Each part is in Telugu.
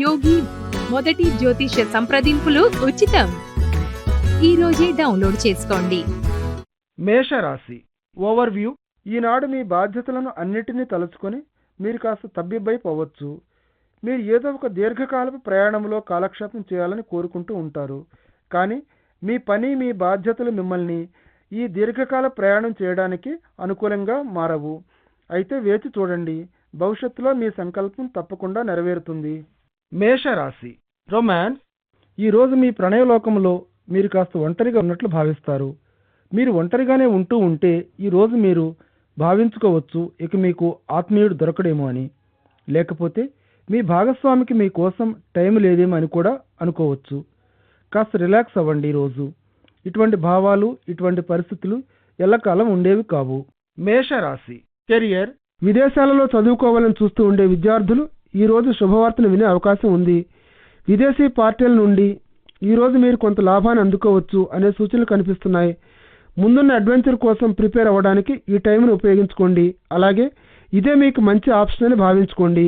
యోగి మొదటి జ్యోతిష సంప్రదింపులు ఉచితం. ఈ రోజే డౌన్లోడ్ చేసుకోండి. మేషరాశి ఓవర్వ్యూ. ఈనాడు మీ బాధ్యతలను అన్నిటినీ తలుచుకొని మీరు కాస్త తబ్బిబ్బైపోవచ్చు. మీరు ఏదో ఒక దీర్ఘకాలపు ప్రయాణంలో కాలక్షేపం చేయాలని కోరుకుంటూ ఉంటారు. కానీ మీ పని, మీ బాధ్యతలు మిమ్మల్ని ఈ దీర్ఘకాల ప్రయాణం చేయడానికి అనుకూలంగా మారవు. అయితే వేచి చూడండి, భవిష్యత్తులో మీ సంకల్పం తప్పకుండా నెరవేరుతుంది. మేషరాశి రొమాన్స్. ఈరోజు మీ ప్రణయలోకంలో మీరు కాస్త ఒంటరిగా ఉన్నట్లు భావిస్తారు. మీరు ఒంటరిగానే ఉంటూ ఉంటే ఈరోజు మీరు భావించుకోవచ్చు ఇక మీకు ఆత్మీయుడు దొరకడేమో అని. లేకపోతే మీ భాగస్వామికి మీ కోసం టైం లేదేమో అని కూడా అనుకోవచ్చు. కాస్త రిలాక్స్ అవ్వండి. ఈరోజు ఇటువంటి భావాలు, ఇటువంటి పరిస్థితులు ఎల్లకాలం ఉండేవి కావు. మేషరాశి కెరియర్. విదేశాలలో చదువుకోవాలని చూస్తూ ఉండే విద్యార్థులు ఈరోజు శుభవార్తను వినే అవకాశం ఉంది. విదేశీ పార్టీల నుండి ఈరోజు మీరు కొంత లాభాన్ని అందుకోవచ్చు అనే సూచనలు కనిపిస్తున్నాయి. ముందున్న అడ్వెంచర్ కోసం ప్రిపేర్ అవ్వడానికి ఈ టైంను ఉపయోగించుకోండి. అలాగే ఇదే మీకు మంచి ఆప్షన్ అని భావించుకోండి.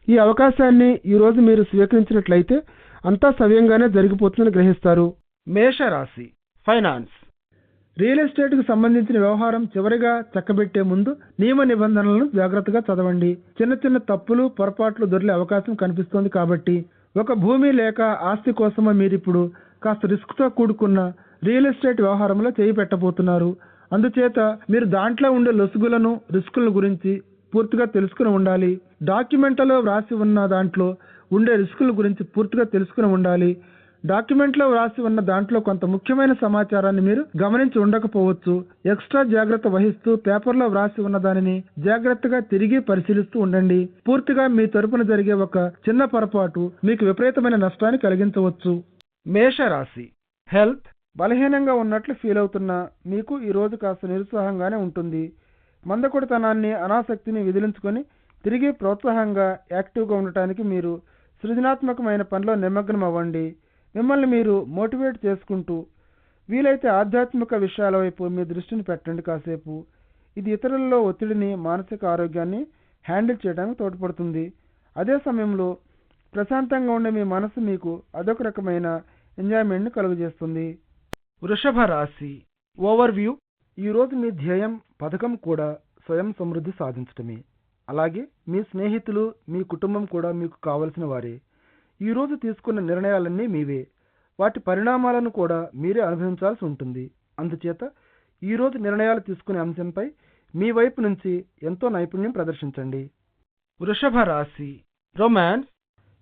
ఈ అవకాశాన్ని ఈరోజు మీరు స్వీకరించినట్లయితే అంతా సవ్యంగానే జరిగిపోతుందని గ్రహిస్తారు. మేషరాశి ఫైనాన్స్. రియల్ ఎస్టేట్కు సంబంధించిన వ్యవహారం చివరిగా చక్కబెట్టే ముందు నియమ నిబంధనలను జాగ్రత్తగా చదవండి. చిన్న చిన్న తప్పులు, పొరపాట్లు దొరికే అవకాశం కనిపిస్తోంది. కాబట్టి ఒక భూమి లేక ఆస్తి కోసమో మీరిప్పుడు కాస్త రిస్క్తో కూడుకున్న రియల్ ఎస్టేట్ వ్యవహారంలో చేయి పెట్టబోతున్నారు. అందుచేత మీరు దాంట్లో ఉండే లొసుగులను, రిస్కుల గురించి పూర్తిగా తెలుసుకుని ఉండాలి. డాక్యుమెంట్లలో వ్రాసి ఉన్న దాంట్లో ఉండే రిస్కుల గురించి పూర్తిగా తెలుసుకుని ఉండాలి. డాక్యుమెంట్లో వ్రాసి ఉన్న దాంట్లో కొంత ముఖ్యమైన సమాచారాన్ని మీరు గమనించి ఉండకపోవచ్చు. ఎక్స్ట్రా జాగ్రత్త వహిస్తూ పేపర్లో వ్రాసి ఉన్న దానిని జాగ్రత్తగా తిరిగి పరిశీలిస్తూ ఉండండి. పూర్తిగా మీ తరపున జరిగే ఒక చిన్న పొరపాటు మీకు విపరీతమైన నష్టాన్ని కలిగించవచ్చు. మేషరాశి హెల్త్. బలహీనంగా ఉన్నట్లు ఫీల్ అవుతున్న మీకు ఈరోజు కాస్త నిరుత్సాహంగానే ఉంటుంది. మందకొడితనాన్ని, అనాసక్తిని విదిలించుకొని తిరిగి ప్రోత్సాహంగా, యాక్టివ్గా ఉండటానికి మీరు సృజనాత్మకమైన పనిలో నిమగ్నం అవ్వండి. మిమ్మల్ని మీరు మోటివేట్ చేసుకుంటూ వీలైతే ఆధ్యాత్మిక విషయాల వైపు మీ దృష్టిని పెట్టండి కాసేపు. ఇది ఇతరులలో ఒత్తిడిని, మానసిక ఆరోగ్యాన్ని హ్యాండిల్ చేయడానికి తోడ్పడుతుంది. అదే సమయంలో ప్రశాంతంగా ఉండే మీ మనసు మీకు అదొక రకమైన ఎంజాయ్మెంట్ని కలుగజేస్తుంది. వృషభ రాశి ఓవర్వ్యూ. ఈరోజు మీ ధ్యేయం, పథకం కూడా స్వయం సమృద్ధి సాధించటమే. అలాగే మీ స్నేహితులు, మీ కుటుంబం కూడా మీకు కావలసిన వారే. ఈరోజు తీసుకున్న నిర్ణయాలన్నీ మీవే. వాటి పరిణామాలను కూడా మీరే అనుభవించాల్సి ఉంటుంది. అందుచేత ఈరోజు నిర్ణయాలు తీసుకునే అంశంపై మీ వైపు నుంచి ఎంతో నైపుణ్యం ప్రదర్శించండి. వృషభ రాశి రొమాన్స్.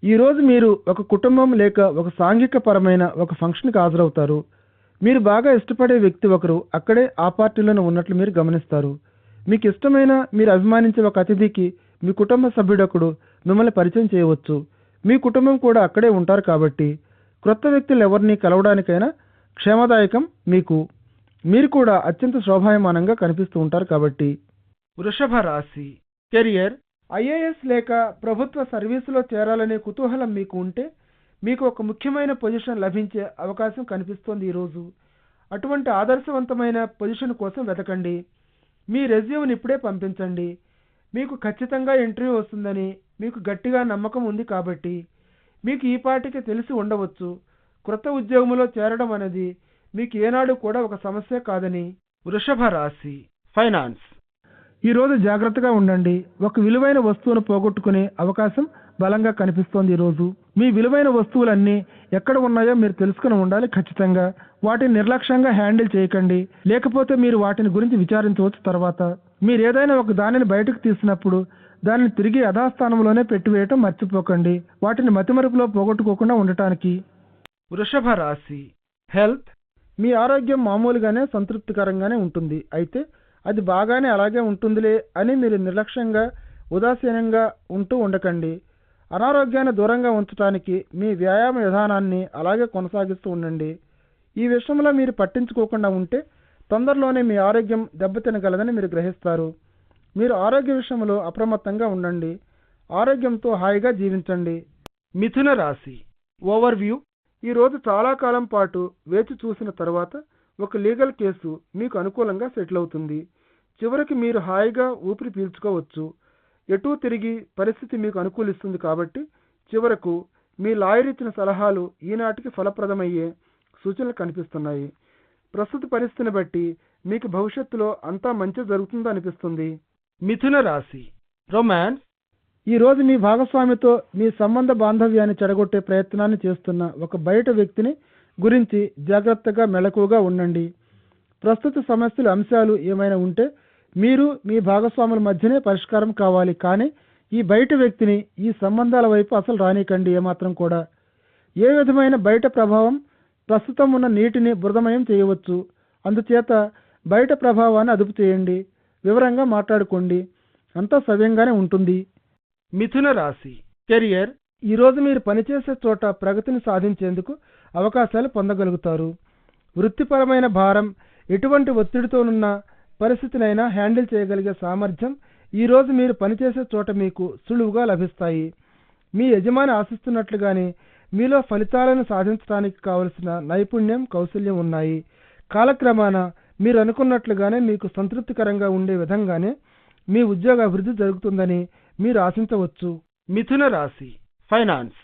ఈరోజు మీరు ఒక కుటుంబం లేక ఒక సాంఘిక పరమైన ఒక ఫంక్షన్కి హాజరవుతారు. మీరు బాగా ఇష్టపడే వ్యక్తి ఒకరు అక్కడే ఆ పార్టీలోనే ఉన్నట్లు మీరు గమనిస్తారు. మీకు ఇష్టమైన, మీరు అభిమానించే ఒక అతిథికి మీ కుటుంబ సభ్యుడొకడు మిమ్మల్ని పరిచయం చేయవచ్చు. మీ కుటుంబం కూడా అక్కడే ఉంటారు కాబట్టి క్రొత్త వ్యక్తులు ఎవరిని కలవడానికైనా క్షేమదాయకం మీకు. మీరు కూడా అత్యంత శోభాయమానంగా కనిపిస్తూ ఉంటారు కాబట్టి. వృషభ రాశి కెరియర్. ఐఏఎస్ లేక ప్రభుత్వ సర్వీసులో చేరాలనే కుతూహలం మీకు ఉంటే మీకు ఒక ముఖ్యమైన పొజిషన్ లభించే అవకాశం కనిపిస్తోంది ఈరోజు. అటువంటి ఆదర్శవంతమైన పొజిషన్ కోసం వెతకండి. మీ రెజ్యూమ్ని ఇప్పుడే పంపించండి. మీకు ఖచ్చితంగా ఇంటర్వ్యూ వస్తుందని మీకు గట్టిగా నమ్మకం ఉంది కాబట్టి మీకు ఈ పాటికి తెలిసి ఉండవచ్చు. క్రొత్త ఉద్యోగంలో చేరడం అనేది మీకు ఏనాడు కూడా ఒక సమస్య కాదని. వృషభ రాశి ఫైనాన్స్. ఈరోజు జాగ్రత్తగా ఉండండి. ఒక విలువైన వస్తువును పోగొట్టుకునే అవకాశం బలంగా కనిపిస్తోంది. ఈరోజు మీ విలువైన వస్తువులన్నీ ఎక్కడ ఉన్నాయో మీరు తెలుసుకుని ఉండాలి. ఖచ్చితంగా వాటిని నిర్లక్ష్యంగా హ్యాండిల్ చేయకండి. లేకపోతే మీరు వాటిని గురించి విచారించవచ్చు. తర్వాత మీరు ఏదైనా ఒక దానిని బయటకు తీసినప్పుడు దానిని తిరిగి యథాస్థానంలోనే పెట్టివేయటం మర్చిపోకండి, వాటిని మతిమరుపులో పోగొట్టుకోకుండా ఉండటానికి. వృషభ రాశి హెల్త్. మీ ఆరోగ్యం మామూలుగానే సంతృప్తికరంగానే ఉంటుంది. అయితే అది బాగానే అలాగే ఉంటుందిలే అని మీరు నిర్లక్ష్యంగా, ఉదాసీనంగా ఉంటూ ఉండకండి. అనారోగ్యాన్ని దూరంగా ఉంచడానికి మీ వ్యాయామ విధానాన్ని అలాగే కొనసాగిస్తూ ఉండండి. ఈ విషయంలో మీరు పట్టించుకోకుండా ఉంటే తొందరలోనే మీ ఆరోగ్యం దెబ్బతినగలదని మీరు గ్రహిస్తారు. మీరు ఆరోగ్య విషయంలో అప్రమత్తంగా ఉండండి. ఆరోగ్యంతో హాయిగా జీవించండి. మిథున రాశి ఓవర్వ్యూ. ఈరోజు చాలా కాలం పాటు వేచి చూసిన తర్వాత ఒక లీగల్ కేసు మీకు అనుకూలంగా సెటిల్ అవుతుంది. చివరికి మీరు హాయిగా ఊపిరి పీల్చుకోవచ్చు. ఎటూ తిరిగి పరిస్థితి మీకు అనుకూలిస్తుంది కాబట్టి చివరకు మీ లాయర్ ఇచ్చిన సలహాలు ఈనాటికి ఫలప్రదమయ్యే సూచనలు కనిపిస్తున్నాయి. ప్రస్తుత పరిస్థితిని బట్టి మీకు భవిష్యత్తులో అంతా మంచి జరుగుతుందో అనిపిస్తుంది. మిథున రాశి రొమాన్స్. ఈరోజు మీ భాగస్వామితో మీ సంబంధ బాంధవ్యాన్ని చెడగొట్టే ప్రయత్నాన్ని చేస్తున్న ఒక బయట వ్యక్తిని గురించి జాగ్రత్తగా మెలకువగా ఉండండి. ప్రస్తుత సమస్యలు అంశాలు ఏమైనా ఉంటే మీరు మీ భాగస్వాముల మధ్యనే పరిష్కారం కావాలి, కానీ ఈ బయట వ్యక్తిని ఈ సంబంధాల వైపు అసలు రానికండి ఏమాత్రం కూడా. ఏ విధమైన బయట ప్రభావం ప్రస్తుతం ఉన్న నీటిని బురదమయం చేయవచ్చు. అందుచేత బయట ప్రభావాన్ని అదుపు చేయండి, వివరంగా మాట్లాడుకోండి, అంతా సవ్యంగానే ఉంటుంది. మిథున రాశి కెరియర్. ఈరోజు మీరు పనిచేసే చోట ప్రగతిని సాధించేందుకు అవకాశాలు పొందగలుగుతారు. వృత్తిపరమైన భారం, ఎటువంటి ఒత్తిడితోనున్న పరిస్థితినైనా హ్యాండిల్ చేయగలిగే సామర్థ్యం ఈరోజు మీరు పనిచేసే చోట మీకు సులువుగా లభిస్తాయి. మీ యజమాని ఆశిస్తున్నట్లుగానే మీలో ఫలితాలను సాధించడానికి కావలసిన నైపుణ్యం, కౌశల్యం ఉన్నాయి. కాలక్రమాన మీరు అనుకున్నట్లుగానే మీకు సంతృప్తికరంగా ఉండే విధంగానే మీ ఉద్యోగ అభివృద్ధి జరుగుతుందని మీరు ఆశించవచ్చు. మిథున రాశి ఫైనాన్స్.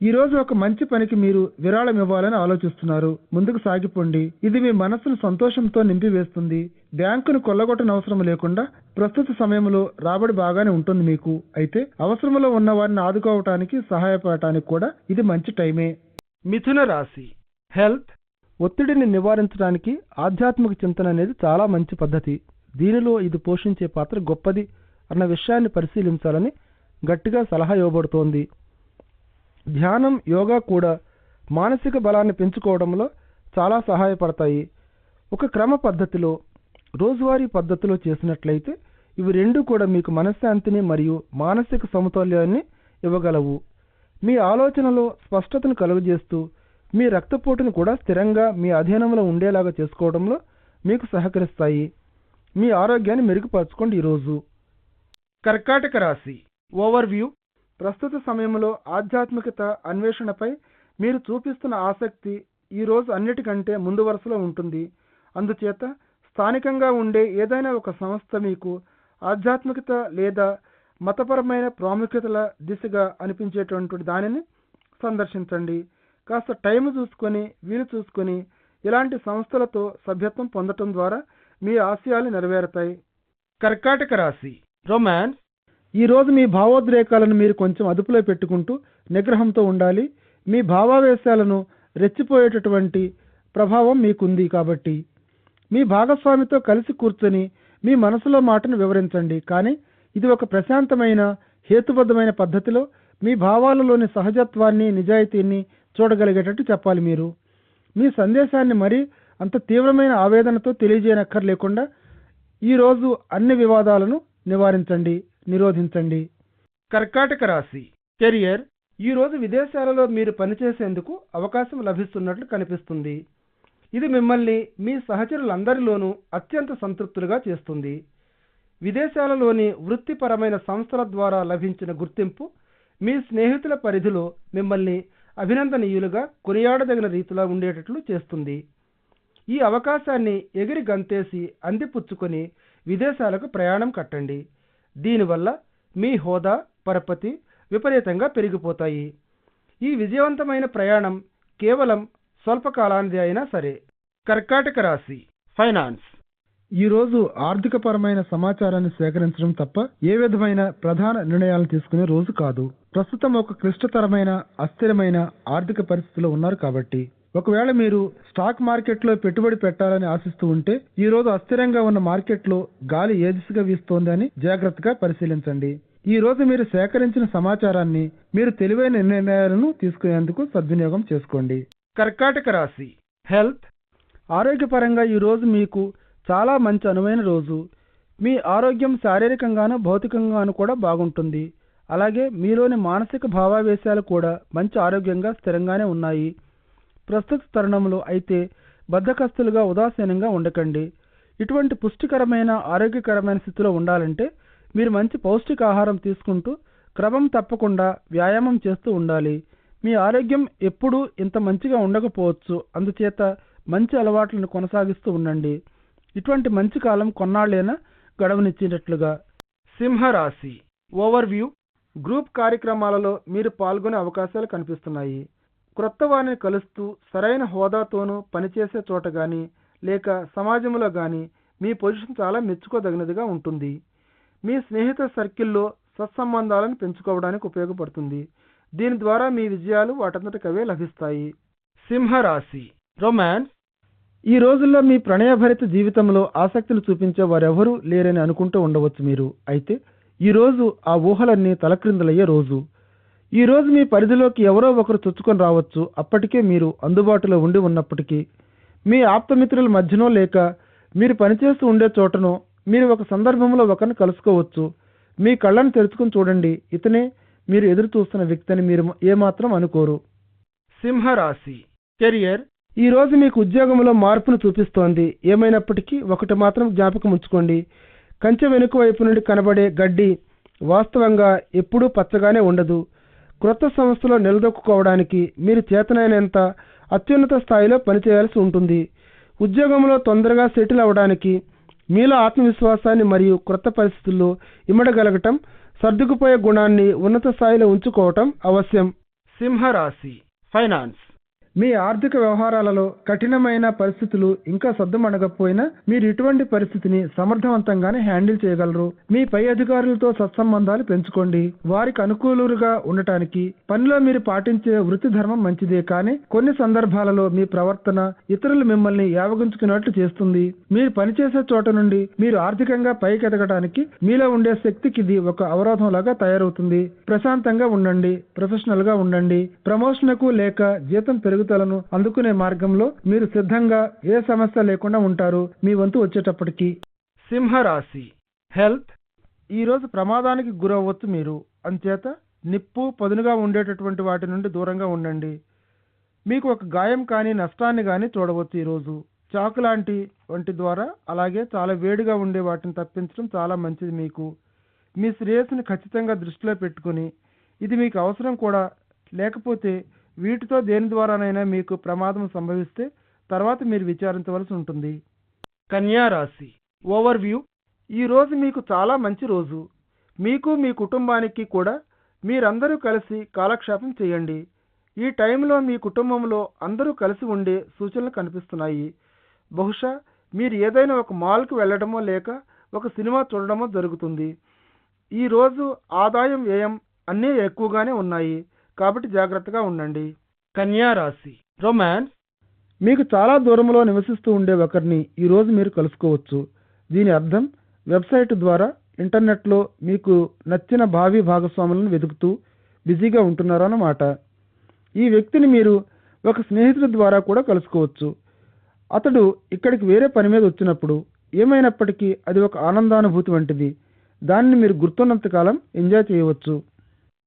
ఈరోజు ఒక మంచి పనికి మీరు విరాళం ఇవ్వాలని ఆలోచిస్తున్నారు. ముందుకు సాగిపోండి, ఇది మీ మనస్సును సంతోషంతో నింపివేస్తుంది. బ్యాంకును కొల్లగొట్టనవసరం లేకుండా ప్రస్తుత సమయంలో రాబడి బాగానే ఉంటుంది మీకు. అయితే అవసరంలో ఉన్న వారిని ఆదుకోవటానికి, సహాయపడటానికి కూడా ఇది మంచి టైమే. మిథున రాశి హెల్త్. ఒత్తిడిని నివారించడానికి ఆధ్యాత్మిక చింతన అనేది చాలా మంచి పద్ధతి. దీనిలో ఇది పోషించే పాత్ర గొప్పది అన్న విషయాన్ని పరిశీలించాలని గట్టిగా సలహా ఇవ్వబడుతోంది. ధ్యానం, యోగా కూడా మానసిక బలాన్ని పెంచుకోవడంలో చాలా సహాయపడతాయి. ఒక క్రమ పద్ధతిలో, రోజువారీ పద్ధతిలో చేసినట్లయితే ఇవి రెండూ కూడా మీకు మనశ్శాంతిని మరియు మానసిక సమతుల్యాన్ని ఇవ్వగలవు. మీ ఆలోచనలో స్పష్టతను కలుగజేస్తూ మీ రక్తపోటును కూడా స్థిరంగా మీ అధీనంలో ఉండేలాగా చేసుకోవడంలో మీకు సహకరిస్తాయి. మీ ఆరోగ్యాన్ని మెరుగుపరచుకోండి ఈరోజు. కర్కాటక రాశి ఓవర్వ్యూ. ప్రస్తుత సమయంలో ఆధ్యాత్మికత అన్వేషణపై మీరు చూపిస్తున్న ఆసక్తి ఈరోజు అన్నిటికంటే ముందు వరుసలో ఉంటుంది. అందుచేత స్థానికంగా ఉండే ఏదైనా ఒక సంస్థ మీకు ఆధ్యాత్మికత లేదా మతపరమైన ప్రాముఖ్యతల దిశగా అనిపించేటువంటి దానిని సందర్శించండి. కాస్త టైం చూసుకొని, వీలు చూసుకొని ఇలాంటి సంస్థలతో సభ్యత్వం పొందటం ద్వారా మీ ఆశయాలు నెరవేరుతాయి. కర్కాటక రాశి రొమాన్స్. ఈరోజు మీ భావోద్రేకాలను మీరు కొంచెం అదుపులో పెట్టుకుంటూ నిగ్రహంతో ఉండాలి. మీ భావావేశాలను రెచ్చిపోయేటటువంటి ప్రభావం మీకుంది కాబట్టి మీ భాగస్వామితో కలిసి కూర్చొని మీ మనసులో మాటను వివరించండి. కానీ ఇది ఒక ప్రశాంతమైన, హేతుబద్ధమైన పద్ధతిలో మీ భావాలలోని సహజత్వాన్ని, నిజాయితీని చూడగలిగేటట్టు చెప్పాలి. మీరు మీ సందేశాన్ని మరీ అంత తీవ్రమైన ఆవేదనతో తెలియజేయనక్కర్లేకుండా ఈరోజు అన్ని వివాదాలను నిరోధించండి. కర్కాటక రాశి కెరియర్. ఈరోజు విదేశాలలో మీరు పనిచేసేందుకు అవకాశం లభిస్తున్నట్లు కనిపిస్తుంది. ఇది మిమ్మల్ని మీ సహచరులందరిలోనూ అత్యంత సంతృప్తులుగా చేస్తుంది. విదేశాలలోని వృత్తిపరమైన సంస్థల ద్వారా లభించిన గుర్తింపు మీ స్నేహితుల పరిధిలో మిమ్మల్ని అభినందనీయులుగా, కొనియాడదగిన రీతిలో ఉండేటట్లు చేస్తుంది. ఈ అవకాశాన్ని ఎగిరి గంతేసి అందిపుచ్చుకొని విదేశాలకు ప్రయాణం కట్టండి. దీనివల్ల మీ హోదా, పరపతి విపరీతంగా పెరిగిపోతాయి. ఈ విజయవంతమైన ప్రయాణం కేవలం స్వల్పకాలానిది అయినా సరే. కర్కాటక రాశి ఫైనాన్స్. ఈరోజు ఆర్థికపరమైన సమాచారాన్ని సేకరించడం తప్ప ఏ విధమైన ప్రధాన నిర్ణయాలను తీసుకునే రోజు కాదు. ప్రస్తుతం ఒక క్లిష్టతరమైన, అస్థిరమైన ఆర్థిక పరిస్థితిలో ఉన్నారు కాబట్టి ఒకవేళ మీరు స్టాక్ మార్కెట్లో పెట్టుబడి పెట్టాలని ఆశిస్తూ ఉంటే ఈ రోజు అస్థిరంగా ఉన్న మార్కెట్లో గాలి ఏ దిశగా వీస్తోంది అని జాగ్రత్తగా పరిశీలించండి. ఈ రోజు మీరు సేకరించిన సమాచారాన్ని మీరు తెలివైన నిర్ణయాలను తీసుకునేందుకు సద్వినియోగం చేసుకోండి. కర్కాటక రాశి హెల్త్. ఆరోగ్యపరంగా ఈ రోజు మీకు చాలా మంచి అనువైన రోజు. మీ ఆరోగ్యం శారీరకంగాను, భౌతికంగాను కూడా బాగుంటుంది. అలాగే మీలోని మానసిక భావావేశాలు కూడా మంచి ఆరోగ్యంగా, స్థిరంగానే ఉన్నాయి. ప్రస్తుత తరుణంలో అయితే బద్ధకస్తులుగా, ఉదాసీనంగా ఉండకండి. ఇటువంటి పుష్టికరమైన, ఆరోగ్యకరమైన స్థితిలో ఉండాలంటే మీరు మంచి పౌష్టికాహారం తీసుకుంటూ క్రమం తప్పకుండా వ్యాయామం చేస్తూ ఉండాలి. మీ ఆరోగ్యం ఎప్పుడూ ఇంత మంచిగా ఉండకపోవచ్చు. అందుచేత మంచి అలవాట్లను కొనసాగిస్తూ ఉండండి. ఇటువంటి మంచి కాలం కొన్నాళ్ళైనా గడవనిచ్చేటట్లుగా. సింహరాశి ఓవర్వ్యూ. గ్రూప్ కార్యక్రమాలలో మీరు పాల్గొనే అవకాశాలు కనిపిస్తున్నాయి. క్రొత్త వారిని కలుస్తూ సరైన హోదాతోనూ పనిచేసే చోట కానీ లేక సమాజంలో కానీ మీ పొజిషన్ చాలా మెచ్చుకోదగినదిగా ఉంటుంది. మీ స్నేహిత సర్కిల్లో సత్సంబంధాలను పెంచుకోవడానికి ఉపయోగపడుతుంది. దీని ద్వారా మీ విజయాలు వాటంతటకవే లభిస్తాయి. సింహరాశి రొమాన్స్. ఈ రోజుల్లో మీ ప్రణయభరిత జీవితంలో ఆసక్తిని చూపించే వారెవరూ లేరని అనుకుంటూ ఉండవచ్చు మీరు. అయితే ఈరోజు ఆ ఊహలన్నీ తలక్రిందులయ్యే రోజు. ఈరోజు మీ పరిధిలోకి ఎవరో ఒకరు చొచ్చుకొని రావచ్చు. అప్పటికే మీరు అందుబాటులో ఉండి ఉన్నప్పటికీ మీ ఆప్తమిత్రుల మధ్యనో లేక మీరు పనిచేస్తూ ఉండే చోటనో మీరు ఒక సందర్భంలో ఒకరిని కలుసుకోవచ్చు. మీ కళ్ళను తెరుచుకుని చూడండి, ఇతనే మీరు ఎదురు చూస్తున్న వ్యక్తి అని మీరు ఏమాత్రం అనుకోరు. సింహరాశి కెరియర్. ఈ రోజు మీకు ఉద్యోగంలో మార్పును చూపిస్తోంది. ఏమైనప్పటికీ ఒకటి మాత్రం జ్ఞాపకం ఉంచుకోండి, కంచె వెనుక వైపు నుండి కనబడే గడ్డి వాస్తవంగా ఎప్పుడూ పచ్చగానే ఉండదు. క్రొత్త సంస్థలో నిలదొక్కుకోవడానికి మీరు చేతనైనంత అత్యున్నత స్థాయిలో పనిచేయాల్సి ఉంటుంది. ఉద్యోగంలో తొందరగా సెటిల్ అవ్వడానికి మీలో ఆత్మవిశ్వాసాన్ని మరియు క్రొత్త పరిస్థితుల్లో ఇమడగలగటం, సర్దుకుపోయే గుణాన్ని ఉన్నత స్థాయిలో ఉంచుకోవటం అవశ్యం. సింహరాశి ఫైనాన్స్. మీ ఆర్థిక వ్యవహారాలలో కఠినమైన పరిస్థితులు ఇంకా సద్దుమణగకపోయినా మీరు ఇటువంటి పరిస్థితిని సమర్థవంతంగానే హ్యాండిల్ చేయగలరు. మీ పై అధికారులతో సత్సంబంధాలు పెంచుకోండి. వారికి అనుకూలుగా ఉండటానికి పనిలో మీరు పాటించే వృత్తి ధర్మం మంచిదే, కానీ కొన్ని సందర్భాలలో మీ ప్రవర్తన ఇతరులు మిమ్మల్ని యావగించుకున్నట్లు చేస్తుంది. మీరు పనిచేసే చోట నుండి మీరు ఆర్థికంగా పైకి ఎదగడానికి మీలో ఉండే శక్తికి ఇది ఒక అవరోధంలాగా తయారవుతుంది. ప్రశాంతంగా ఉండండి, ప్రొఫెషనల్ గా ఉండండి. ప్రమోషన్కు లేక జీతం పెరుగుతలను అందుకునే మార్గంలో మీరు సిద్ధంగా ఏ సమస్య లేకుండా ఉంటారు మీ వంతు వచ్చేటప్పటికి. సింహరాశి హెల్త్. ఈ రోజు ప్రమాదానికి గురవ్వచ్చు మీరు. అంచేత నిప్పు పదునుగా ఉండేటటువంటి వాటి నుండి దూరంగా ఉండండి. మీకు ఒక గాయం కానీ నష్టాన్ని కానీ చూడవచ్చు. ఈరోజు చాకు లాంటి వంటి ద్వారా అలాగే చాలా వేడిగా ఉండే వాటిని తప్పించడం చాలా మంచిది. మీకు మీ శ్రేయస్సుని ఖచ్చితంగా దృష్టిలో పెట్టుకుని, ఇది మీకు అవసరం కూడా లేకపోతే వీటితో దేని ద్వారానైనా మీకు ప్రమాదం సంభవిస్తే తర్వాత మీరు విచారించవలసి ఉంటుంది. కన్యా రాశి ఓవర్వ్యూ. ఈ రోజు మీకు చాలా మంచి రోజు. మీకు మీ కుటుంబానికి కూడా మీరందరూ కలిసి కాలక్షేపం చేయండి. ఈ టైంలో మీ కుటుంబంలో అందరూ కలిసి ఉండే సూచనలు కనిపిస్తున్నాయి. బహుశా మీరు ఏదైనా ఒక మాల్కి వెళ్ళడమో లేక ఒక సినిమా చూడడమో జరుగుతుంది. ఈరోజు ఆదాయం వ్యయం అన్నీ ఎక్కువగానే ఉన్నాయి కాబట్టి జాగ్రత్తగా ఉండండి. కన్యా రాశి రొమాన్స్. మీకు చాలా దూరంలో నివసిస్తూ ఉండే ఒకరిని ఈరోజు మీరు కలుసుకోవచ్చు. దీని అర్థం వెబ్సైట్ ద్వారా ఇంటర్నెట్లో మీకు నచ్చిన భావి భాగస్వాములను వెతుకుతూ బిజీగా ఉంటున్నారు అన్నమాట. ఈ వ్యక్తిని మీరు ఒక స్నేహితుడి ద్వారా కూడా కలుసుకోవచ్చు. అతడు ఇక్కడికి వేరే పని మీద వచ్చినప్పుడు ఏమైనప్పటికీ అది ఒక ఆనందానుభూతి వంటిది. దానిని మీరు గుర్తున్నంతకాలం ఎంజాయ్ చేయవచ్చు.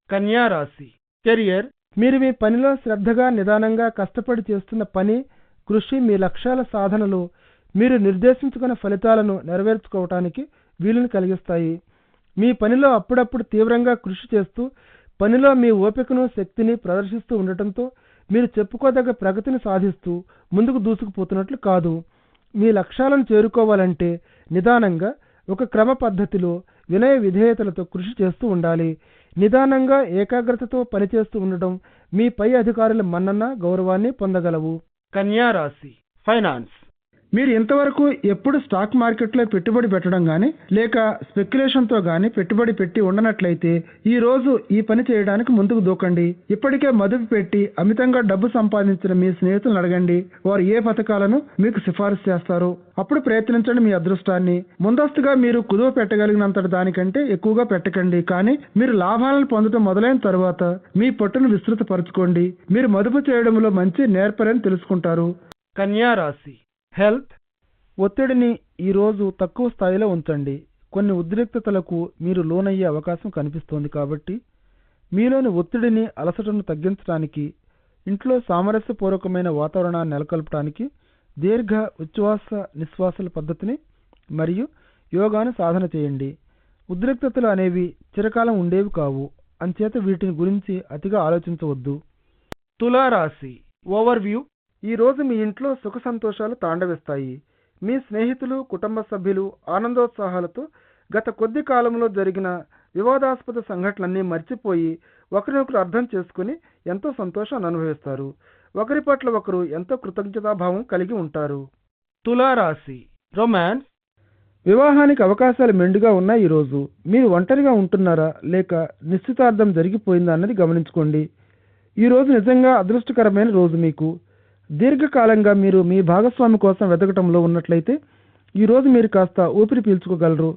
కన్యా రాశి కెరియర్. మీరు మీ పనిలో శ్రద్ధగా నిదానంగా కష్టపడి చేస్తున్న పని, కృషి మీ లక్ష్యాల సాధనలో మీరు నిర్దేశించుకున్న ఫలితాలను నెరవేర్చుకోవటానికి వీలుని కలిగిస్తాయి. మీ పనిలో అప్పుడప్పుడు తీవ్రంగా కృషి చేస్తూ పనిలో మీ ఓపికను శక్తిని ప్రదర్శిస్తూ ఉండటంతో మీరు చెప్పుకోదగ్గ ప్రగతిని సాధిస్తూ ముందుకు దూసుకుపోతున్నట్లు కాదు. మీ లక్ష్యాలను చేరుకోవాలంటే నిదానంగా ఒక క్రమ పద్ధతిలో వినయ విధేయతలతో కృషి చేస్తూ ఉండాలి. నిదానంగా ఏకాగ్రతతో పనిచేస్తూ ఉండటం మీ పై అధికారుల మన్నన గౌరవాన్ని పొందగలవు. కన్యా రాశి ఫైనాన్స్. మీరు ఇంతవరకు ఎప్పుడు స్టాక్ మార్కెట్లో పెట్టుబడి పెట్టడం కానీ లేక స్పెక్యులేషన్తో కానీ పెట్టుబడి పెట్టి ఉండనట్లయితే ఈ రోజు ఈ పని చేయడానికి ముందుకు దూకండి. ఇప్పటికే మదుపు పెట్టి అమితంగా డబ్బు సంపాదించిన మీ స్నేహితులను అడగండి, వారు ఏ పథకాలను మీకు సిఫారసు చేస్తారో. అప్పుడు ప్రయత్నించండి మీ అదృష్టాన్ని. ముందస్తుగా మీరు కుదువ పెట్టగలిగినంతటి దానికంటే ఎక్కువగా పెట్టకండి, కానీ మీరు లాభాలను పొందడం మొదలైన తరువాత మీ పట్టును విస్తృతపరచుకోండి. మీరు మదుపు చేయడంలో మంచి నేర్పరని తెలుసుకుంటారు. కన్యా రాశి హెల్త్. ఒత్తిడిని ఈరోజు తక్కువ స్థాయిలో ఉంచండి. కొన్ని ఉద్రిక్తతలకు మీరు లోనయ్యే అవకాశం కనిపిస్తోంది కాబట్టి మీలోని ఒత్తిడిని అలసటను తగ్గించడానికి ఇంట్లో సామరస్యపూర్వకమైన వాతావరణాన్ని నెలకొల్పడానికి దీర్ఘ ఉచ్ఛ్వాస నిశ్వాసాల పద్ధతిని మరియు యోగాను సాధన చేయండి. ఉద్రిక్తతలు అనేవి చిరకాలం ఉండేవి కావు, అంచేత వీటిని గురించి అతిగా ఆలోచించవద్దు. తులారాశి ఓవర్వ్యూ. ఈ రోజు మీ ఇంట్లో సుఖ సంతోషాలు తాండవిస్తాయి. మీ స్నేహితులు కుటుంబ సభ్యులు ఆనందోత్సాహాలతో గత కొద్ది కాలంలో జరిగిన వివాదాస్పద సంఘటనలన్నీ మర్చిపోయి ఒకరినొకరు అర్థం చేసుకుని ఎంతో సంతోషాన్ని అనుభవిస్తారు. ఒకరి పట్ల ఒకరు ఎంతో కృతజ్ఞతాభావం కలిగి ఉంటారు. తులారాశి రొమాన్స్. వివాహానికి అవకాశాలు మెండుగా ఉన్నాయి. ఈరోజు మీరు ఒంటరిగా ఉంటున్నారా లేక నిశ్చితార్థం జరిగిపోయిందా అన్నది గమనించుకోండి. ఈరోజు నిజంగా అదృష్టకరమైన రోజు. మీకు దీర్ఘకాలంగా మీరు మీ భాగస్వామి కోసం వెతకటంలో ఉన్నట్లయితే ఈరోజు మీరు కాస్త ఊపిరి పీల్చుకోగలరు.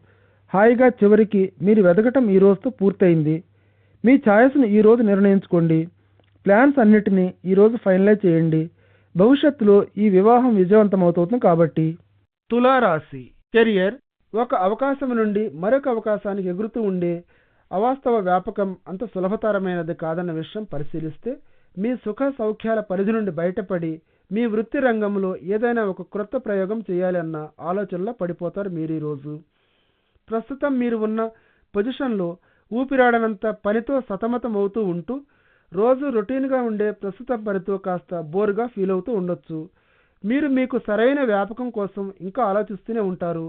హాయిగా చివరికి మీరు వెతకటం ఈ రోజుతో పూర్తయింది. మీ ఛాయిస్ను ఈరోజు నిర్ణయించుకోండి. ప్లాన్స్ అన్నిటినీ ఈరోజు ఫైనలైజ్ చేయండి. భవిష్యత్తులో ఈ వివాహం విజయవంతమవుతుంది కాబట్టి. తులారాశి కెరియర్. ఒక అవకాశం నుండి మరొక అవకాశానికి ఎగురుతూ ఉండే అవాస్తవ వ్యాపకం అంత సులభతరమైనది కాదన్న విషయం పరిశీలిస్తే మీ సుఖ సౌఖ్యాల పరిధి నుండి బయటపడి మీ వృత్తి రంగంలో ఏదైనా ఒక క్రొత్త ప్రయోగం చేయాలి అన్న ఆలోచనలో పడిపోతారు మీరు ఈరోజు. ప్రస్తుతం మీరు ఉన్న పొజిషన్లో ఊపిరాడనంత పనితో సతమతం అవుతూ ఉంటూ రోజు రొటీన్గా ఉండే ప్రస్తుత పనితో కాస్త బోర్గా ఫీల్ అవుతూ ఉండొచ్చు. మీరు మీకు సరైన వ్యాపకం కోసం ఇంకా ఆలోచిస్తూనే ఉంటారు.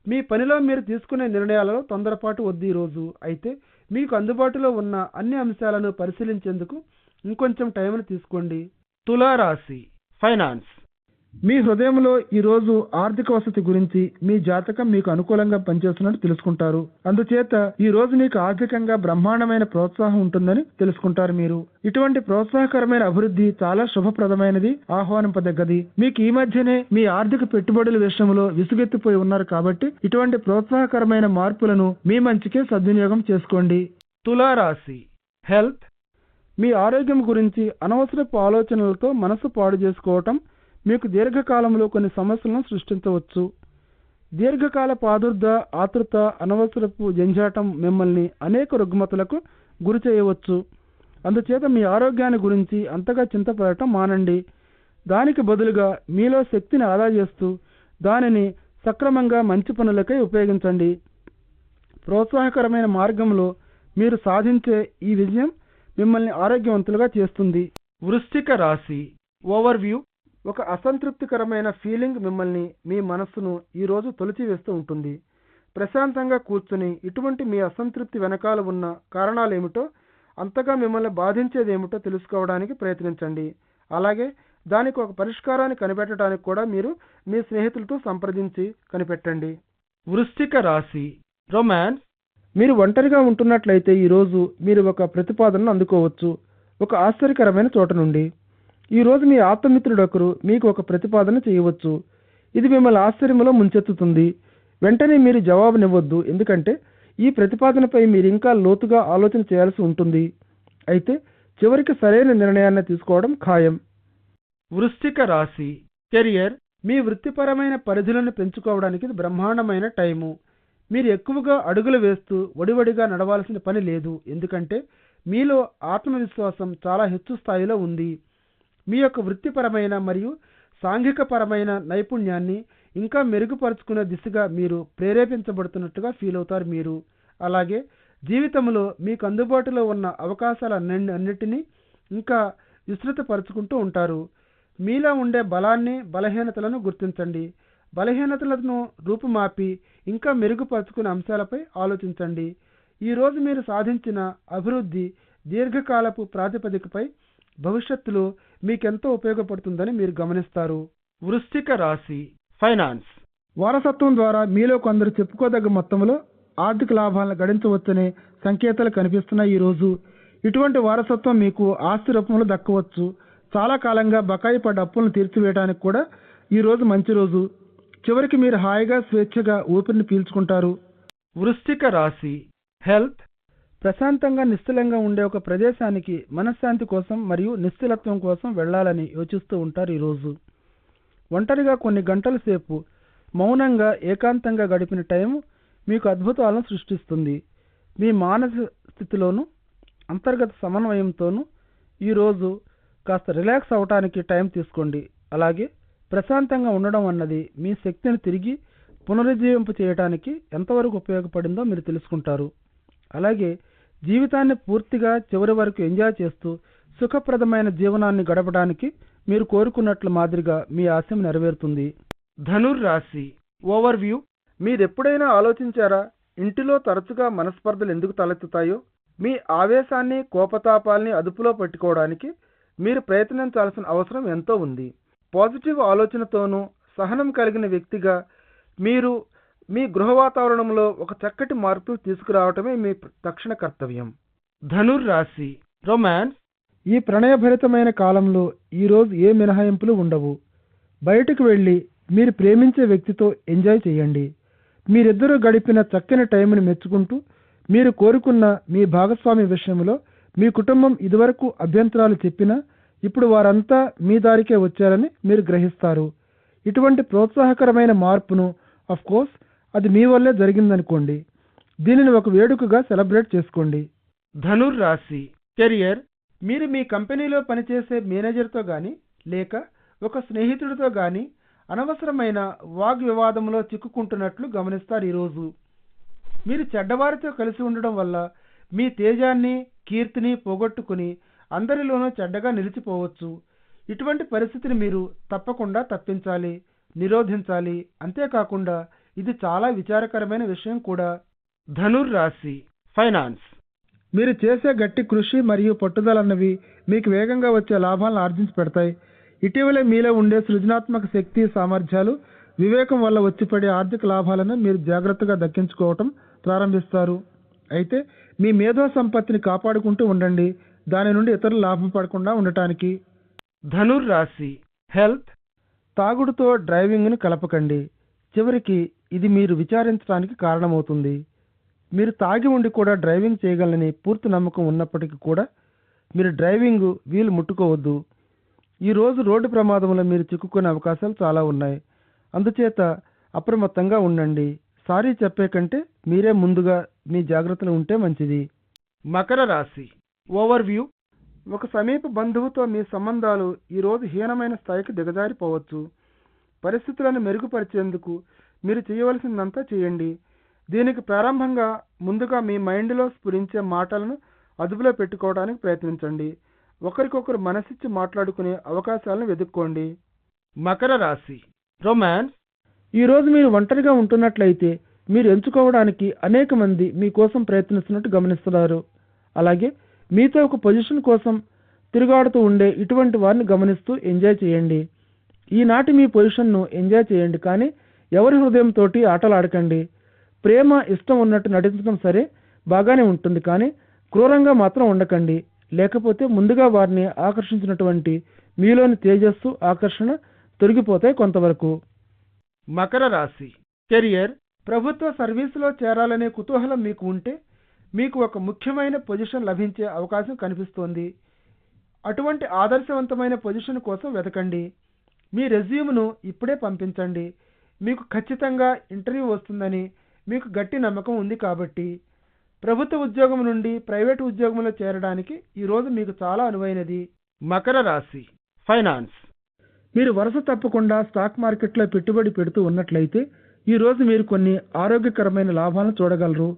మీ పనిలో మీరు తీసుకునే నిర్ణయాలలో తొందరపాటు వద్దు ఈరోజు. అయితే మీకు అందుబాటులో ఉన్న అన్ని అంశాలను పరిశీలించేందుకు ఇంకొంచెం టైంను తీసుకోండి. తులారాశి ఫైనాన్స్. మీ హృదయంలో ఈరోజు ఆర్థిక వసతి గురించి మీ జాతకం మీకు అనుకూలంగా పనిచేస్తున్నట్టు తెలుసుకుంటారు. అందుచేత ఈ రోజు మీకు ఆర్థికంగా బ్రహ్మాండమైన ప్రోత్సాహం ఉంటుందని తెలుసుకుంటారు. మీరు ఇటువంటి ప్రోత్సాహకరమైన అభివృద్ధి చాలా శుభప్రదమైనది, ఆహ్వానింపదగ్గది. మీకు ఈ మధ్యనే మీ ఆర్థిక పెట్టుబడుల విషయంలో విసుగెత్తిపోయి ఉన్నారు కాబట్టి ఇటువంటి ప్రోత్సాహకరమైన మార్పులను మీ మంచికే సద్వినియోగం చేసుకోండి. తులారాశి హెల్త్. మీ ఆరోగ్యం గురించి అనవసరపు ఆలోచనలతో మనసు పాడు చేసుకోవటం మీకు దీర్ఘకాలంలో కొన్ని సమస్యలను సృష్టించవచ్చు. దీర్ఘకాలపు ఆతృత, అనవసరపు జంజాటం మిమ్మల్ని అనేక రుగ్మతలకు గురి చేయవచ్చు. అందుచేత మీ ఆరోగ్యాన్ని గురించి అంతగా చింతపడటం మానండి. దానికి బదులుగా మీలో శక్తిని ఆదా చేస్తూ దానిని సక్రమంగా మంచి పనులకై ఉపయోగించండి. ప్రోత్సాహకరమైన మార్గంలో మీరు సాధించే ఈ విజయం మిమ్మల్ని ఆరోగ్యవంతులుగా చేస్తుంది. వృశ్చిక రాశి ఓవర్వ్యూ. ఒక అసంతృప్తికరమైన ఫీలింగ్ మిమ్మల్ని, మీ మనస్సును ఈరోజు తొలిచివేస్తూ ఉంటుంది. ప్రశాంతంగా కూర్చుని ఇటువంటి మీ అసంతృప్తి వెనకాల ఉన్న కారణాలేమిటో, అంతగా మిమ్మల్ని బాధించేదేమిటో తెలుసుకోవడానికి ప్రయత్నించండి. అలాగే దానికి ఒక పరిష్కారాన్ని కనిపెట్టడానికి కూడా మీరు మీ స్నేహితులతో సంప్రదించి కనిపెట్టండి. వృశ్చిక రాశి రొమాన్స్. మీరు ఒంటరిగా ఉంటున్నట్లయితే ఈరోజు మీరు ఒక ప్రతిపాదనను అందుకోవచ్చు ఒక ఆశ్చర్యకరమైన చోట నుండి. ఈరోజు మీ ఆప్తమిత్రుడు ఒకరు మీకు ఒక ప్రతిపాదన చేయవచ్చు. ఇది మిమ్మల్ని ఆశ్చర్యంలో ముంచెత్తుతుంది. వెంటనే మీరు జవాబునివ్వద్దు, ఎందుకంటే ఈ ప్రతిపాదనపై మీరు ఇంకా లోతుగా ఆలోచన చేయాల్సి ఉంటుంది. అయితే చివరికి సరైన నిర్ణయాన్ని తీసుకోవడం ఖాయం. వృశ్చిక రాశి కెరియర్. మీ వృత్తిపరమైన పరిధులను పెంచుకోవడానికి ఇది బ్రహ్మాండమైన టైము. మీరు ఎక్కువగా అడుగులు వేస్తూ వడివడిగా నడవాల్సిన పని లేదు, ఎందుకంటే మీలో ఆత్మవిశ్వాసం చాలా హెచ్చు స్థాయిలో ఉంది. మీ యొక్క వృత్తిపరమైన మరియు సాంఘికపరమైన నైపుణ్యాన్ని ఇంకా మెరుగుపరుచుకునే దిశగా మీరు ప్రేరేపించబడుతున్నట్టుగా ఫీల్ అవుతారు మీరు. అలాగే జీవితంలో మీకు అందుబాటులో ఉన్న అవకాశాలన్నిటినీ ఇంకా విస్తృతపరుచుకుంటూ ఉంటారు. మీలో ఉండే బలాన్ని, బలహీనతలను గుర్తించండి. బలహీనతలను రూపుమాపి ఇంకా మెరుగుపరుచుకునే అంశాలపై ఆలోచించండి. ఈరోజు మీరు సాధించిన అభివృద్ధి దీర్ఘకాలపు ప్రాతిపదికపై భవిష్యత్తులో మీకెంతో ఉపయోగపడుతుందని మీరు గమనిస్తారు. వృశ్చిక రాశి ఫైనాన్స్. వారసత్వం ద్వారా మీలో కొందరు చెప్పుకోదగ్గ మొత్తంలో ఆర్థిక లాభాలను గడించవచ్చనే సంకేతాలు కనిపిస్తున్నాయి ఈరోజు. ఇటువంటి వారసత్వం మీకు ఆస్తి రూపంలో దక్కవచ్చు. చాలా కాలంగా బకాయి పడ్డ అప్పులను తీర్చివేయడానికి కూడా ఈరోజు మంచి రోజు. చివరికి మీరు హాయిగా స్వేచ్ఛగా ఊపిరిని పీల్చుకుంటారు. వృశ్చిక రాశి హెల్త్. ప్రశాంతంగా నిశ్చలంగా ఉండే ఒక ప్రదేశానికి మనశ్శాంతి కోసం మరియు నిశ్చలత్వం కోసం వెళ్ళాలని యోచిస్తూ ఉంటారు ఈరోజు. ఒంటరిగా కొన్ని గంటల సేపు మౌనంగా ఏకాంతంగా గడిపిన టైం మీకు అద్భుతాలను సృష్టిస్తుంది. మీ మానసిక స్థితిలోనూ అంతర్గత సమన్వయంతోనూ ఈరోజు కాస్త రిలాక్స్ అవటానికి టైం తీసుకోండి. అలాగే ప్రశాంతంగా ఉండడం అన్నది మీ శక్తిని తిరిగి పునరుజ్జీవింప చేయడానికి ఎంతవరకు ఉపయోగపడిందో మీరు తెలుసుకుంటారు. అలాగే జీవితాన్ని పూర్తిగా చివరి వరకు ఎంజాయ్ చేస్తూ సుఖప్రదమైన జీవనాన్ని గడపడానికి మీరు కోరుకున్నట్లు మాదిరిగా మీ ఆశయం నెరవేరుతుంది. ధనుర్ రాశి ఓవర్వ్యూ. మీరెప్పుడైనా ఆలోచించారా, ఇంటిలో తరచుగా మనస్పర్ధలు ఎందుకు తలెత్తుతాయో, మీ ఆవేశాన్ని కోపతాపాల్ని అదుపులో పెట్టుకోవడానికి మీరు ప్రయత్నించాల్సిన అవసరం ఎంతో ఉంది. పాజిటివ్ ఆలోచనతోనూ సహనం కలిగిన వ్యక్తిగా మీరు మీ గృహ వాతావరణంలో ఒక చక్కటి మార్పు తీసుకురావటమే మీ తక్షణ కర్తవ్యం. ధనుర్రాశి రొమాన్స్. ఈ ప్రణయభరితమైన కాలంలో ఈరోజు ఏ మినహాయింపులు ఉండవు. బయటకు వెళ్ళి మీరు ప్రేమించే వ్యక్తితో ఎంజాయ్ చేయండి. మీరిద్దరూ గడిపిన చక్కని టైంని మెచ్చుకుంటూ మీరు కోరుకున్న మీ భాగస్వామి విషయంలో మీ కుటుంబం ఇదివరకు అభ్యంతరాలు చెప్పినా ఇప్పుడు వారంతా మీ దారికే వచ్చారని మీరు గ్రహిస్తారు. ఇటువంటి ప్రోత్సాహకరమైన మార్పును కోర్స్ అది మీ వల్లే జరిగిందనుకోండి. దీనిని ఒక వేడుకగా సెలబ్రేట్ చేసుకోండి. ధనుర్రాశి కెరియర్. మీరు మీ కంపెనీలో పనిచేసే మేనేజర్తో కానీ లేక ఒక స్నేహితుడితో కానీ అనవసరమైన వాగ్వివాదంలో చిక్కుకుంటున్నట్లు గమనిస్తారు. ఈరోజు మీరు చెడ్డవారితో కలిసి ఉండడం వల్ల మీ తేజాన్ని కీర్తిని పోగొట్టుకుని అందరిలోనూ చెడ్డగా నిలిచిపోవచ్చు. ఇటువంటి పరిస్థితిని మీరు తప్పకుండా తప్పించాలి, నిరోధించాలి. అంతేకాకుండా ఇది చాలా విచారకరమైన విషయం కూడా. ధనుర్రాశి ఫైనాన్స్. మీరు చేసే గట్టి కృషి మరియు పట్టుదలన్నవి మీకు వేగంగా వచ్చే లాభాలను ఆర్జించి పెడతాయి. ఇటీవలే మీలో ఉండే సృజనాత్మక శక్తి సామర్థ్యాలు వివేకం వల్ల వచ్చిపడే ఆర్థిక లాభాలను మీరు జాగ్రత్తగా దక్కించుకోవటం ప్రారంభిస్తారు. అయితే మీ మేధో సంపత్తిని కాపాడుకుంటూ ఉండండి, దాని నుండి ఇతరులు లాభం పడకుండా ఉండటానికి. ధనుర్రాశి హెల్త్. తాగుడుతో డ్రైవింగ్ను కలపకండి. చివరికి ఇది మీరు విచారించడానికి కారణమవుతుంది. మీరు తాగి ఉండి కూడా డ్రైవింగ్ చేయగలనని పూర్తి నమ్మకం ఉన్నప్పటికీ కూడా మీరు డ్రైవింగ్ వీలు ముట్టుకోవద్దు. ఈరోజు రోడ్డు ప్రమాదంలో మీరు చిక్కుకునే అవకాశాలు చాలా ఉన్నాయి. అందుచేత అప్రమత్తంగా ఉండండి. సారీ చెప్పే కంటే మీరే ముందుగా మీ జాగ్రత్తలు ఉంటే మంచిది. మకర రాశి ఓవర్వ్యూ. ఒక సమీప బంధువుతో మీ సంబంధాలు ఈరోజు హీనమైన స్థాయికి దిగజారిపోవచ్చు. పరిస్థితులను మెరుగుపరిచేందుకు మీరు చేయవలసిందంతా చేయండి. దీనికి ప్రారంభంగా ముందుగా మీ మైండ్లో స్ఫురించే మాటలను అదుపులో పెట్టుకోవడానికి ప్రయత్నించండి. ఒకరికొకరు మనసిచ్చి మాట్లాడుకునే అవకాశాలను వెతుక్కోండి. మకర రాశి రొమాన్స్. ఈరోజు మీరు ఒంటరిగా ఉంటున్నట్లయితే మీరు ఎంచుకోవడానికి అనేక మంది మీకోసం ప్రయత్నిస్తున్నట్టు గమనిస్తున్నారు. అలాగే మీతో ఒక పొజిషన్ కోసం తిరుగాడుతూ ఉండే ఇటువంటి వారిని గమనిస్తూ ఎంజాయ్ చేయండి. ఈనాటి మీ పొజిషన్ను ఎంజాయ్ చేయండి, కానీ ఎవరి హృదయంతో ఆటలు ఆడకండి. ప్రేమ ఇష్టం ఉన్నట్టు నటించడం సరే బాగానే ఉంటుంది, కానీ క్రూరంగా మాత్రం ఉండకండి. లేకపోతే ముందుగా వారిని ఆకర్షించినటువంటి మీలోని తేజస్సు ఆకర్షణ తొలగిపోతాయి కొంతవరకు. మకర రాశి కెరియర్. ప్రభుత్వ సర్వీసులో చేరాలనే కుతూహలం మీకు ఉంటే మీకు ఒక ముఖ్యమైన పొజిషన్ లభించే అవకాశం కనిపిస్తోంది. అటువంటి ఆదర్శవంతమైన పొజిషన్ కోసం వెతకండి. మీ రెజ్యూమ్ను ఇప్పుడే పంపించండి. మీకు ఖచ్చితంగా ఇంటర్వ్యూ వస్తుందని మీకు గట్టి నమ్మకం ఉంది కాబట్టి. ప్రభుత్వ ఉద్యోగం నుండి ప్రైవేటు ఉద్యోగంలో చేరడానికి ఈరోజు మీకు చాలా అనువైనది. మకర రాశి ఫైనాన్స్. మీరు వరుస తప్పకుండా స్టాక్ మార్కెట్లో పెట్టుబడి పెడుతూ ఉన్నట్లయితే ఈరోజు మీరు కొన్ని ఆరోగ్యకరమైన లాభాలను చూడగలరు.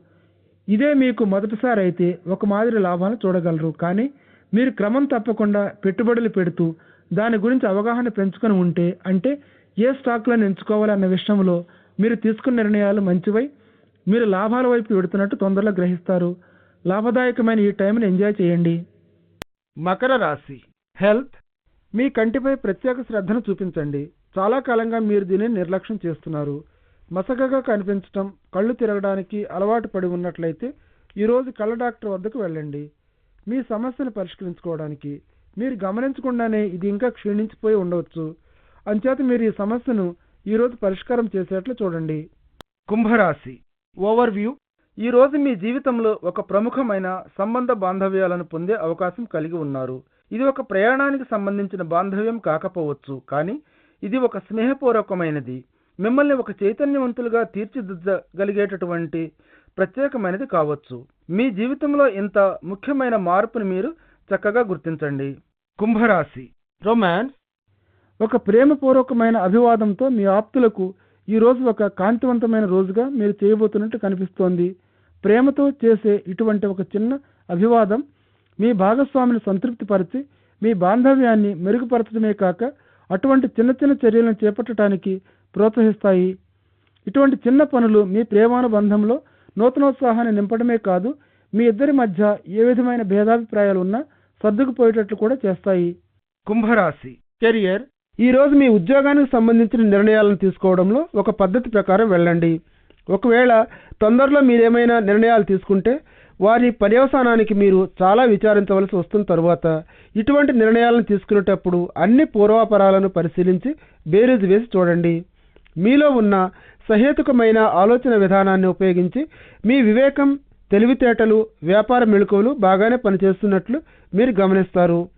ఇదే మీకు మొదటిసారి అయితే ఒక మాదిరి లాభాలను చూడగలరు, కానీ మీరు క్రమం తప్పకుండా పెట్టుబడులు పెడుతూ దాని గురించి అవగాహన పెంచుకొని ఉంటే, అంటే ఏ స్టాక్లను ఎంచుకోవాలి అన్న విషయంలో మీరు తీసుకున్న నిర్ణయాలు మంచివై మీరు లాభాల వైపు వెడుతున్నట్టు తొందరలో గ్రహిస్తారు. లాభదాయకమైన ఈ టైంని ఎంజాయ్ చేయండి. మకర రాశి హెల్త్. మీ కంటిపై ప్రత్యేక శ్రద్ధను చూపించండి. చాలా కాలంగా మీరు దీనిని నిర్లక్ష్యం చేస్తున్నారు. మసకగా కనిపించటం, కళ్ళు తిరగడానికి అలవాటు పడి ఉన్నట్లయితే ఈరోజు కళ్ళ డాక్టర్ వద్దకు వెళ్ళండి. మీ సమస్యను పరిష్కరించుకోవడానికి మీరు గమనించకుండానే ఇది ఇంకా క్షీణించిపోయి ఉండవచ్చు. అంచేత మీరు ఈ సమస్యను ఈరోజు పరిష్కారం చేసేట్లు చూడండి. కుంభరాశి ఓవర్వ్యూ. ఈరోజు మీ జీవితంలో ఒక ప్రముఖమైన సంబంధ బాంధవ్యాలను పొందే అవకాశం కలిగి ఉన్నారు. ఇది ఒక ప్రయాణానికి సంబంధించిన బాంధవ్యం కాకపోవచ్చు, కానీ ఇది ఒక స్నేహపూర్వకమైనది. మిమ్మల్ని ఒక చైతన్యవంతులుగా తీర్చిదిద్దగలిగేటటువంటి ప్రత్యేకమైనది కావచ్చు. మీ జీవితంలో ఇంత ముఖ్యమైన మార్పును మీరు చక్కగా గుర్తించండి. కుంభరాశి రొమాన్స్. ఒక ప్రేమపూర్వకమైన అభివాదంతో మీ ఆప్తులకు ఈరోజు ఒక కాంతివంతమైన రోజుగా మీరు చేయబోతున్నట్టు కనిపిస్తోంది. ప్రేమతో చేసే ఇటువంటి ఒక చిన్న అభివాదం మీ భాగస్వామిని సంతృప్తిపరిచి మీ బాంధవ్యాన్ని మెరుగుపరచడమే కాక అటువంటి చిన్న చిన్న చర్యలను చేపట్టడానికి ప్రోత్సహిస్తాయి. ఇటువంటి చిన్న పనులు మీ ప్రేమానుబంధంలో నూతనోత్సాహాన్ని నింపడమే కాదు, మీ ఇద్దరి మధ్య ఏ విధమైన భేదాభిప్రాయాలు ఉన్నా సర్దుకుపోయేటట్లు కూడా చేస్తాయి. కుంభరాశి కెరియర్. ఈరోజు మీ ఉద్యోగానికి సంబంధించిన నిర్ణయాలను తీసుకోవడంలో ఒక పద్ధతి ప్రకారం వెళ్ళండి. ఒకవేళ తొందరలో మీరేమైనా నిర్ణయాలు తీసుకుంటే వారి పర్యవసానానికి మీరు చాలా విచారించవలసి వస్తున్న తరువాత ఇటువంటి నిర్ణయాలను తీసుకునేటప్పుడు అన్ని పూర్వాపరాలను పరిశీలించి బేరీజు వేసి చూడండి. మీలో ఉన్న సహేతుకమైన ఆలోచన విధానాన్ని ఉపయోగించి మీ వివేకం, తెలివితేటలు, వ్యాపార మెళకువలు బాగానే పనిచేస్తున్నట్లు మీరు గమనిస్తారు.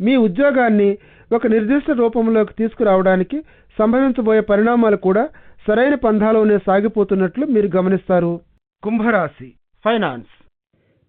మీ ఉద్యోగాన్ని ఒక నిర్దిష్ట రూపంలోకి తీసుకురావడానికి సంభవించబోయే పరిణామాలు కూడా సరైన పంథాలోనే సాగిపోతున్నట్లు మీరు గమనిస్తారు. కుంభరాశి ఫైనాన్స్.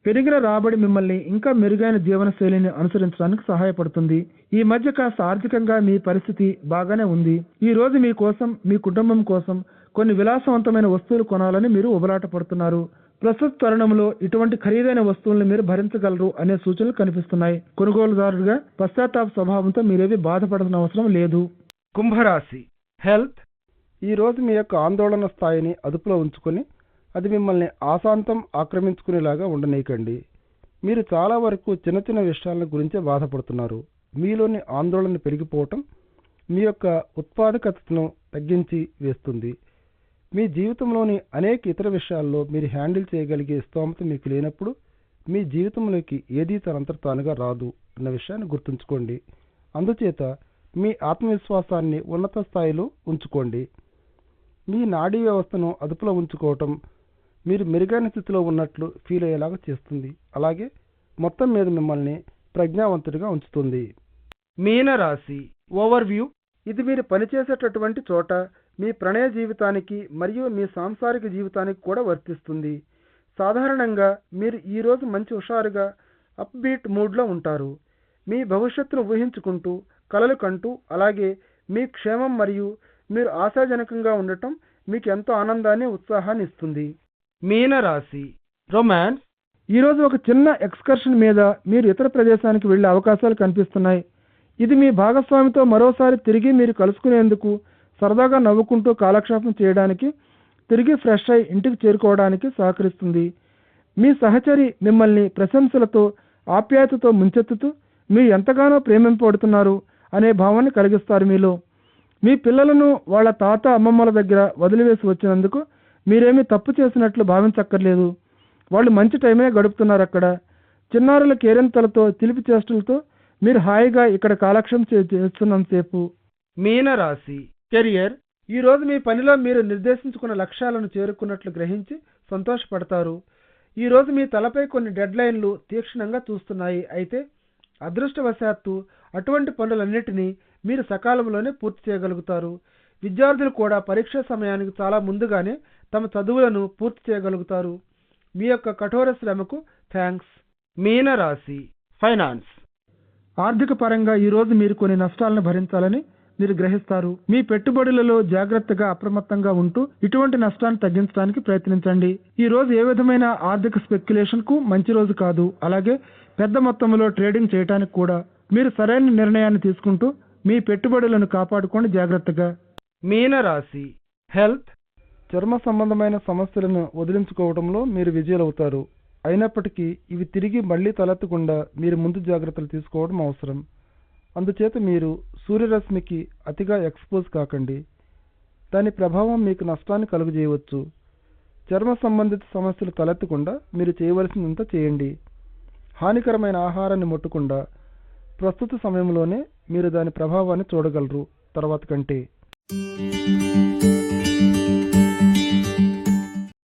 పెరిగిన రాబడి మిమ్మల్ని ఇంకా మెరుగైన జీవన శైలిని అనుసరించడానికి సహాయపడుతుంది. ఈ మధ్య కాస్త ఆర్థికంగా మీ పరిస్థితి బాగానే ఉంది. ఈ రోజు మీ కోసం, మీ కుటుంబం కోసం కొన్ని విలాసవంతమైన వస్తువులు కొనాలని మీరు ఉబలాట పడుతున్నారు. ప్రస్తుత తరుణంలో ఇటువంటి ఖరీదైన వస్తువులను మీరు భరించగలరు అనే సూచనలు కనిపిస్తున్నాయి. కొనుగోలుదారుగా పశ్చాత్తాప స్వభావంతో మీరేవి బాధపడాల్సిన అవసరం లేదు. కుంభరాశి హెల్త్. ఈ రోజు మీ యొక్క ఆందోళన స్థాయిని అదుపులో ఉంచుకొని అది మిమ్మల్ని ఆశాంతం ఆక్రమించుకునేలాగా ఉండనీయకండి. మీరు చాలా వరకు చిన్న చిన్న విషయాల గురించే బాధపడుతున్నారు. మీలోని ఆందోళన పెరిగిపోవటం మీ యొక్క ఉత్పాదకతను తగ్గించి వేస్తుంది. మీ జీవితంలోని అనేక ఇతర విషయాల్లో మీరు హ్యాండిల్ చేయగలిగే స్తోమత మీకు లేనప్పుడు మీ జీవితంలోకి ఏదీ తనంతట తానుగా రాదు అన్న విషయాన్ని గుర్తుంచుకోండి. అందుచేత మీ ఆత్మవిశ్వాసాన్ని ఉన్నత స్థాయిలో ఉంచుకోండి. మీ నాడీ వ్యవస్థను అదుపులో ఉంచుకోవటం మీరు మెరుగైన స్థితిలో ఉన్నట్లు ఫీల్ అయ్యేలాగా చేస్తుంది. అలాగే మొత్తం మీద మిమ్మల్ని ప్రజ్ఞావంతుడిగా ఉంచుతుంది. మీనరాశి ఓవర్వ్యూ. ఇది మీరు పనిచేసేటటువంటి చోట, మీ ప్రణయ జీవితానికి మరియు మీ సాంసారిక జీవితానికి కూడా వర్తిస్తుంది. సాధారణంగా మీరు ఈరోజు మంచి హుషారుగా అప్బీట్ మూడ్లో ఉంటారు. మీ భవిష్యత్తును ఊహించుకుంటూ, కలలు కంటూ, అలాగే మీ క్షేమం మరియు మీరు ఆశాజనకంగా ఉండటం మీకు ఎంతో ఆనందాన్ని, ఉత్సాహాన్ని ఇస్తుంది. మీనరాశి రొమాన్స్. ఈరోజు ఒక చిన్న ఎక్స్కర్షన్ మీద మీరు ఇతర ప్రదేశానికి వెళ్ళే అవకాశాలు కనిపిస్తున్నాయి. ఇది మీ భాగస్వామితో మరోసారి తిరిగి మీరు కలుసుకునేందుకు, సరదాగా నవ్వుకుంటూ కాలక్షేపం చేయడానికి, తిరిగి ఫ్రెష్ అయి ఇంటికి చేరుకోవడానికి సహకరిస్తుంది. మీ సహచరి మిమ్మల్ని ప్రశంసలతో, ఆప్యాయతతో ముంచెత్తుతూ మీరు ఎంతగానో ప్రేమింపబడుతున్నారు అనే భావాన్ని కలిగిస్తారు మీలో. మీ పిల్లలను వాళ్ళ తాత, అమ్మమ్మల దగ్గర వదిలివేసి వచ్చినందుకు మీరేమీ తప్పు చేసినట్లు భావించక్కర్లేదు. వాళ్ళు మంచి టైమే గడుపుతున్నారు అక్కడ. చిన్నారుల కేరింతలతో, చిలిపి చేష్టలతో మీరు హాయిగా ఇక్కడ కాలక్షేపం చేస్తున్నంతసేపు. మీనరాశి కెరియర్. ఈరోజు మీ పనిలో మీరు నిర్దేశించుకున్న లక్ష్యాలను చేరుకున్నట్లు గ్రహించి సంతోషపడతారు. ఈరోజు మీ తలపై కొన్ని డెడ్ లైన్లు తీక్షణంగా చూస్తున్నాయి. అయితే అదృష్టవశాత్తు అటువంటి పనులన్నిటినీ మీరు సకాలంలోనే పూర్తి చేయగలుగుతారు. విద్యార్థులు కూడా పరీక్షా సమయానికి చాలా ముందుగానే తమ చదువులను పూర్తి చేయగలుగుతారు. మీ యొక్క కఠోర శ్రమకు థ్యాంక్స్. మీనరాశి ఫైనాన్స్. ఆర్థిక పరంగా ఈరోజు మీరు కొన్ని నష్టాలను భరించాలని మీరు గ్రహిస్తారు. మీ పెట్టుబడులలో జాగ్రత్తగా, అప్రమత్తంగా ఉంటూ ఇటువంటి నష్టాన్ని తగ్గించడానికి ప్రయత్నించండి. ఈ రోజు ఏ విధమైన ఆర్థిక స్పెక్యులేషన్ కు మంచి రోజు కాదు. అలాగే పెద్ద మొత్తంలో ట్రేడింగ్ చేయడానికి కూడా. మీరు సరైన నిర్ణయాన్ని తీసుకుంటూ మీ పెట్టుబడులను కాపాడుకోండి జాగ్రత్తగా. మీనరాశి హెల్త్. చర్మ సంబంధమైన సమస్యలను వదిలించుకోవడంలో మీరు విజయులవుతారు. అయినప్పటికీ ఇవి తిరిగి మళ్లీ తలెత్తకుండా మీరు ముందు జాగ్రత్తలు తీసుకోవడం అవసరం. అందుచేత మీరు సూర్యరశ్మికి అతిగా ఎక్స్పోజ్ కాకండి. దాని ప్రభావం మీకు నష్టాన్ని కలుగజేయవచ్చు. చర్మ సంబంధిత సమస్యలు తలెత్తకుండా మీరు చేయవలసినంత చేయండి. హానికరమైన ఆహారాన్ని ముట్టకుండా ప్రస్తుత సమయంలోనే మీరు దాని ప్రభావాన్ని చూడగలరు తర్వాత కంటే.